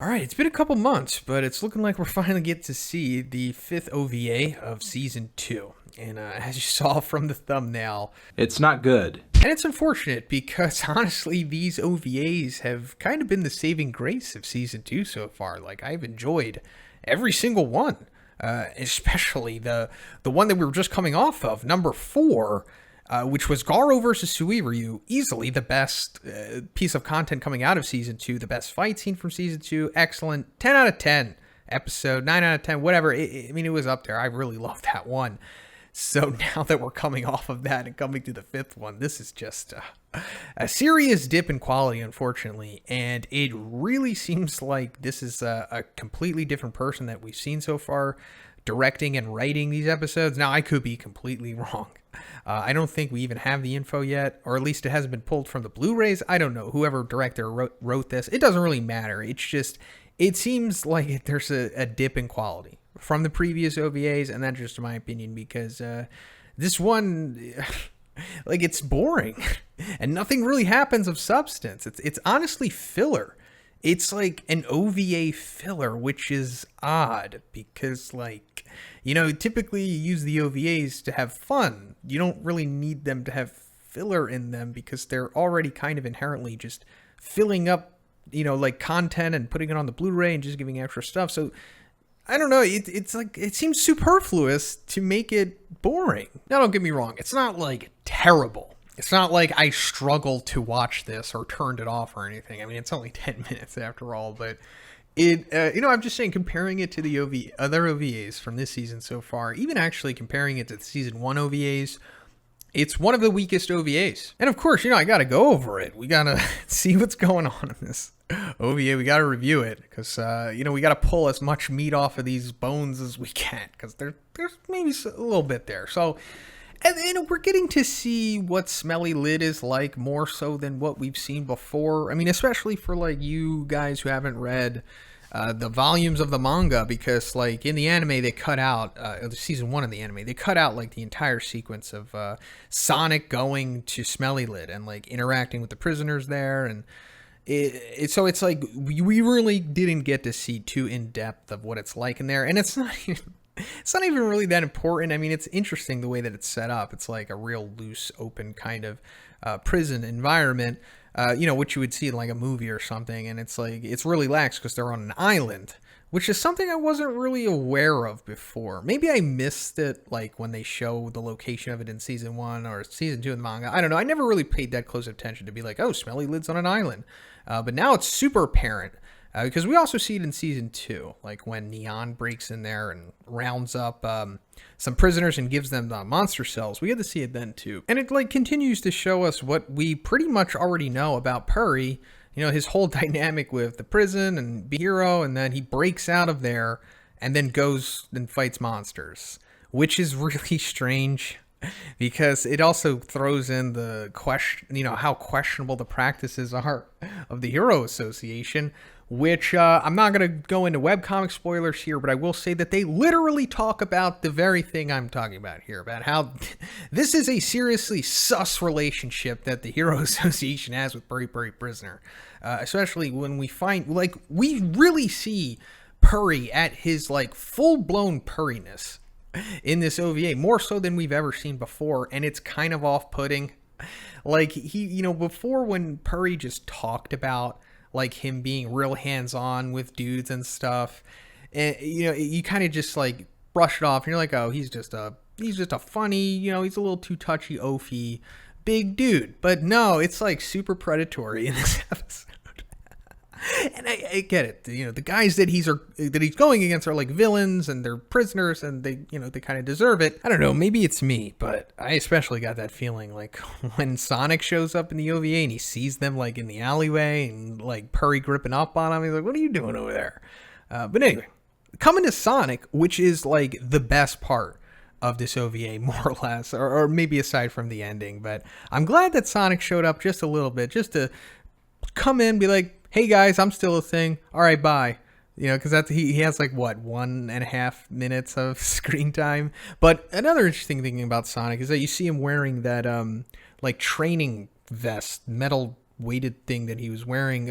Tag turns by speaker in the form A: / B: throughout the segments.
A: All right, it's been a couple months, but it's looking like we're finally get to see the fifth OVA of season two. And as you saw from the thumbnail,
B: It's not good.
A: and it's unfortunate because honestly, these OVAs have kind of been the saving grace of season two so far. Like I've enjoyed every single one, especially the one that we were just coming off of, number four. Which was Garo versus Suiryu, easily the best piece of content coming out of season two, the best fight scene from season two, excellent, 10 out of 10 episode, 9 out of 10, whatever. I mean, it was up there. I really loved that one. So now that we're coming off of that and coming to the fifth one, this is just a serious dip in quality, unfortunately. And it really seems like this is a completely different person that we've seen so far directing and writing these episodes. Now, I could be completely wrong. I don't think we even have the info yet, or at least it hasn't been pulled from the Blu-rays. I don't know. Whoever director wrote this, it doesn't really matter. It's just, it seems like there's a dip in quality from the previous OVAs, and that's just my opinion because this one, like, it's boring, and nothing really happens of substance. It's honestly filler. It's like an OVA filler, which is odd because, like, typically you use the OVAs to have fun. You don't really need them to have filler in them because they're already kind of inherently just filling up, like content and putting it on the Blu-ray and just giving extra stuff. So I don't know. It's like, it seems superfluous to make it boring. Now, don't get me wrong. It's not like terrible. It's not like I struggled to watch this or turned it off or anything. I mean, it's only 10 minutes after all, but I'm just saying, comparing it to the other OVAs from this season so far, even actually comparing it to the season one OVAs, it's one of the weakest OVAs. And of course, I got to go over it. We got to see what's going on in this OVA. We got to review it because, we got to pull as much meat off of these bones as we can because there's maybe a little bit there. So, and we're getting to see what Smelly Lid is like more so than what we've seen before. I mean, especially for like you guys who haven't read the volumes of the manga, because like in the anime they cut out season one of the anime, they cut out like the entire sequence of Sonic going to Smelly Lid and like interacting with the prisoners there, and so it's like we really didn't get to see too in depth of what it's like in there, and it's not even really that important. I mean, it's interesting the way that it's set up. It's like a real loose, open kind of prison environment, which you would see in like a movie or something. And it's like, it's really lax because they're on an island, which is something I wasn't really aware of before. Maybe I missed it, like when they show the location of it in season one or season two in the manga. I don't know. I never really paid that close attention to be like, oh, Smelly Lid's on an island. But now it's super apparent. Because we also see it in season two, like when Neon breaks in there and rounds up some prisoners and gives them the monster cells. We get to see it then too, and it like continues to show us what we pretty much already know about Puri. His whole dynamic with the prison and hero, and then he breaks out of there and then goes and fights monsters, which is really strange. Because it also throws in the question, how questionable the practices are of the Hero Association, which I'm not going to go into webcomic spoilers here, but I will say that they literally talk about the very thing I'm talking about here, about how this is a seriously sus relationship that the Hero Association has with Puri Puri Prisoner. Especially when we find, like, we really see Puri at his, like, full-blown Puriness in this OVA, more so than we've ever seen before, and it's kind of off-putting. Like, he, before when Puri just talked about, like, him being real hands-on with dudes and stuff, and, you kind of just, like, brush it off, and you're like, oh, he's just a funny, he's a little too touchy-oafy big dude. But no, it's, like, super predatory in this episode. And I get it. The guys that he's going against are like villains and they're prisoners and they kind of deserve it. I don't know. Maybe it's me, but I especially got that feeling like when Sonic shows up in the OVA and he sees them like in the alleyway and like Puri gripping up on him. He's like, what are you doing over there? But anyway, coming to Sonic, which is like the best part of this OVA, more or less, or maybe aside from the ending. But I'm glad that Sonic showed up just a little bit, just to come in, be like, hey guys, I'm still a thing. All right, bye. Because that's he has like what 1.5 minutes of screen time. But another interesting thing about Sonic is that you see him wearing that like training vest, metal weighted thing that he was wearing.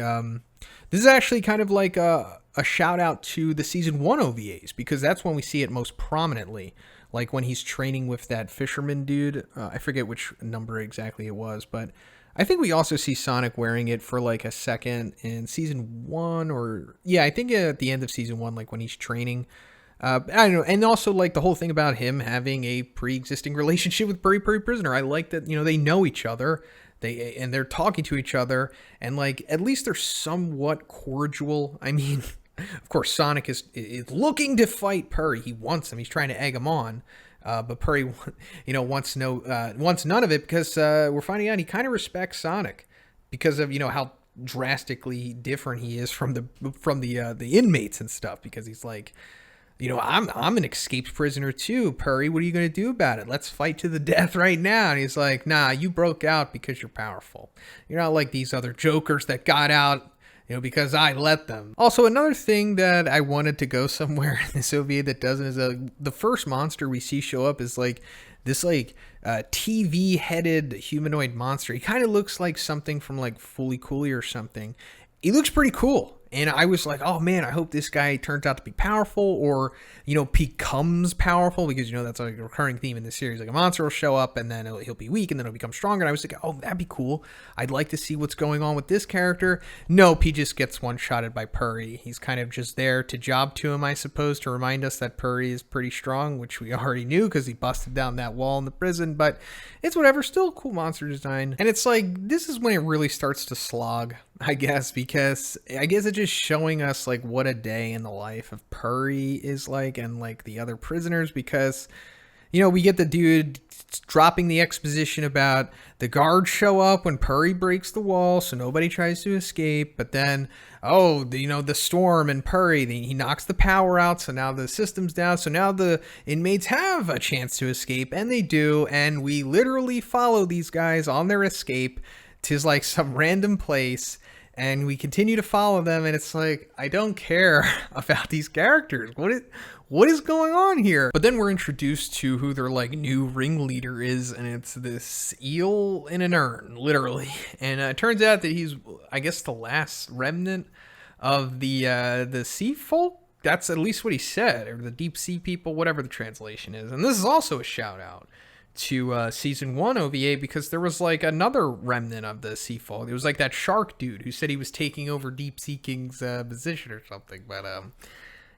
A: This is actually kind of like a shout out to the season 1 OVAs, because that's when we see it most prominently. Like when he's training with that fisherman dude. I forget which number exactly it was, but I think we also see Sonic wearing it for like a second in season 1, or yeah, I think at the end of season 1, like when he's training. I don't know, and also like the whole thing about him having a pre-existing relationship with Puri Puri Prisoner. I like that, they know each other, they're talking to each other, and like at least they're somewhat cordial. I mean, of course, Sonic is looking to fight Puri. He wants him. He's trying to egg him on. But Puri, wants none of it, because we're finding out he kind of respects Sonic because of how drastically different he is from the inmates and stuff. Because he's like, I'm an escaped prisoner too, Puri. What are you gonna do about it? Let's fight to the death right now. And he's like, nah, you broke out because you're powerful. You're not like these other jokers that got out, because I let them. Also, another thing that I wanted to go somewhere in this OVA that doesn't is the first monster we see show up is like this TV-headed humanoid monster. He kind of looks like something from like Fully Cooley or something. He looks pretty cool. And I was like, oh man, I hope this guy turns out to be powerful, or, becomes powerful, because, that's like a recurring theme in this series. Like a monster will show up and then he'll be weak and then he'll become stronger. And I was like, oh, that'd be cool. I'd like to see what's going on with this character. Nope, he just gets one-shotted by Puri. He's kind of just there to job to him, I suppose, to remind us that Puri is pretty strong, which we already knew because he busted down that wall in the prison. But it's whatever, still a cool monster design. And it's like, this is when it really starts to slog, I guess, because I guess it's just showing us like what a day in the life of Puri is like, and like the other prisoners, because we get the dude dropping the exposition about the guards show up when Puri breaks the wall, so nobody tries to escape. But then, the storm and Puri, he knocks the power out, so now the system's down, so now the inmates have a chance to escape, and they do, and we literally follow these guys on their escape to like some random place. And we continue to follow them, and it's like, I don't care about these characters. What is going on here? But then we're introduced to who their like new ringleader is, and it's this eel in an urn, literally. And it turns out that he's, I guess, the last remnant of the sea folk. That's at least what he said, or the deep sea people, whatever the translation is. And this is also a shout out to season 1 OVA, because there was like another remnant of the sea folk. It was like that shark dude who said he was taking over Deep Sea King's position or something. But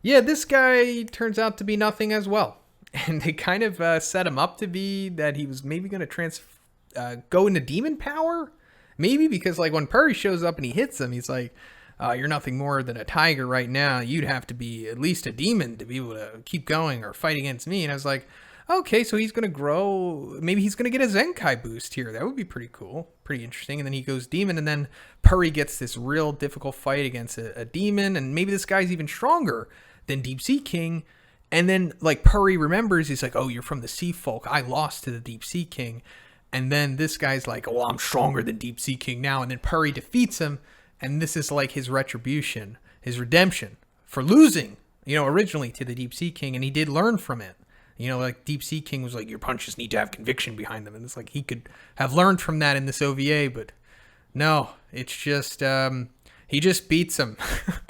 A: yeah, this guy turns out to be nothing as well. And they kind of set him up to be that he was maybe going to go into demon power. Maybe because like when Puri shows up and he hits him, he's like, you're nothing more than a tiger right now. You'd have to be at least a demon to be able to keep going or fight against me. And I was like, okay, so he's going to grow. Maybe he's going to get a Zenkai boost here. That would be pretty cool. Pretty interesting. And then he goes demon, and then Puri gets this real difficult fight against a demon. And maybe this guy's even stronger than Deep Sea King. And then, like, Puri remembers, he's like, oh, you're from the Sea Folk. I lost to the Deep Sea King. And then this guy's like, oh, I'm stronger than Deep Sea King now. And then Puri defeats him. And this is like his retribution, his redemption for losing, originally to the Deep Sea King. And he did learn from it. Like Deep Sea King was like, your punches need to have conviction behind them. And it's like he could have learned from that in this OVA, but no, it's just, he just beats him.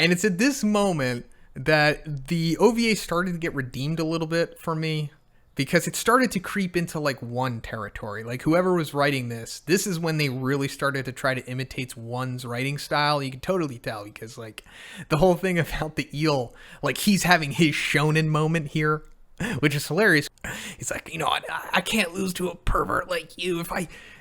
A: And it's at this moment that the OVA started to get redeemed a little bit for me, because it started to creep into like one territory. Like whoever was writing this is when they really started to try to imitate one's writing style. You can totally tell, because like the whole thing about the eel, like he's having his shonen moment here, which is hilarious. He's like, I can't lose to a pervert like you.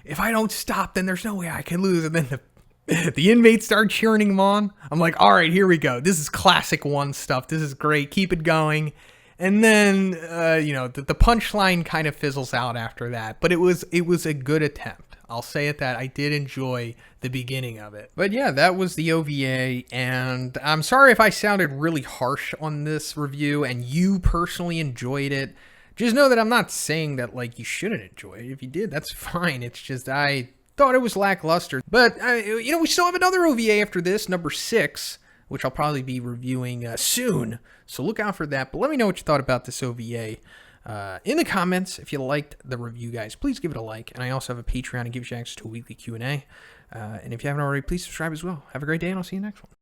A: If I don't stop, then there's no way I can lose. And then the inmates start cheering him on. I'm like, all right, here we go. This is classic one stuff. This is great. Keep it going. And then, the punchline kind of fizzles out after that. But it was a good attempt. I'll say it that I did enjoy the beginning of it. But yeah, that was the OVA, and I'm sorry if I sounded really harsh on this review and you personally enjoyed it. Just know that I'm not saying that like you shouldn't enjoy it. If you did, that's fine. It's just I thought it was lackluster. But we still have another OVA after this, number 6, which I'll probably be reviewing soon. So look out for that. But let me know what you thought about this OVA. In the comments. If you liked the review, guys, please give it a like. And I also have a Patreon that gives you access to a weekly Q&A. And if you haven't already, please subscribe as well. Have a great day, and I'll see you next one.